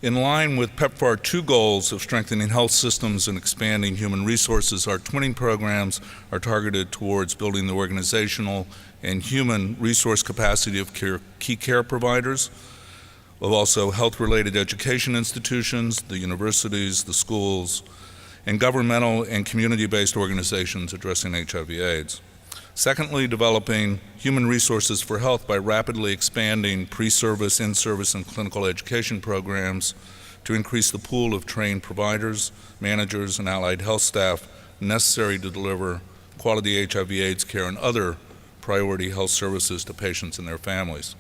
In line with PEPFAR 2 goals of strengthening health systems and expanding human resources, our twinning programs are targeted towards building the organizational and human resource capacity of key care providers, of also health-related education institutions, the universities, the schools, and governmental and community-based organizations addressing HIV/AIDS. Secondly, developing human resources for health by rapidly expanding pre-service, in-service, and clinical education programs to increase the pool of trained providers, managers, and allied health staff necessary to deliver quality HIV/AIDS care and other priority health services to patients and their families.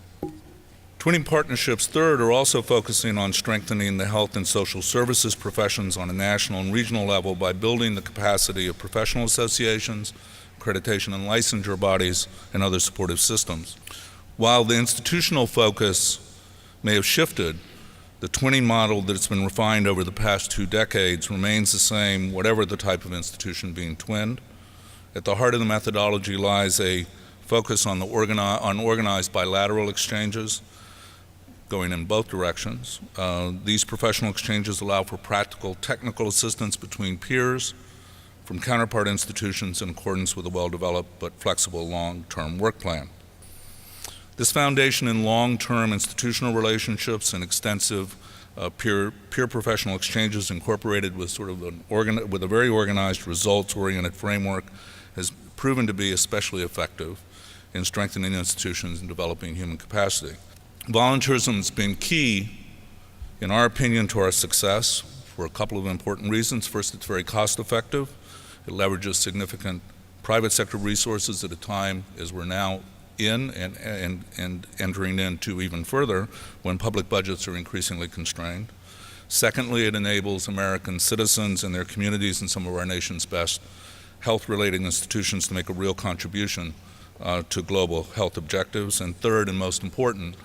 Twinning partnerships, third, are also focusing on strengthening the health and social services professions on a national and regional level by building the capacity of professional associations, accreditation and licensure bodies, and other supportive systems. While the institutional focus may have shifted, the twinning model that's been refined over the past 2 decades remains the same, whatever the type of institution being twinned. At the heart of the methodology lies a focus on organized bilateral exchanges going in both directions. These professional exchanges allow for practical technical assistance between peers from counterpart institutions in accordance with a well-developed but flexible long-term work plan. This foundation in long-term institutional relationships and extensive peer professional exchanges incorporated with with a very organized, results-oriented framework has proven to be especially effective in strengthening institutions and developing human capacity. Volunteerism has been key, in our opinion, to our success for a couple of important reasons. First, it's very cost-effective. It leverages significant private sector resources at a time as we're now in and entering into even further when public budgets are increasingly constrained. Secondly, it enables American citizens and their communities and some of our nation's best health-related institutions to make a real contribution to global health objectives. And third, and most important,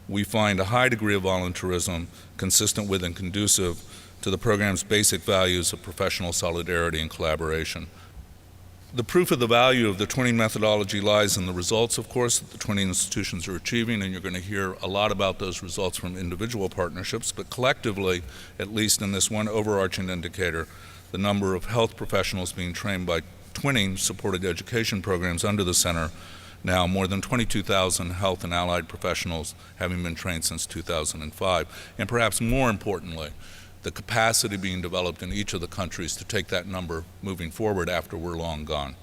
we find a high degree of volunteerism consistent with and conducive to the program's basic values of professional solidarity and collaboration. The proof of the value of the twinning methodology lies in the results, of course, that the twinning institutions are achieving, and you're going to hear a lot about those results from individual partnerships, but collectively, at least in this one overarching indicator, the number of health professionals being trained by twinning-supported education programs under the center, now more than 22,000 health and allied professionals having been trained since 2005, and perhaps more importantly, the capacity being developed in each of the countries to take that number moving forward after we're long gone.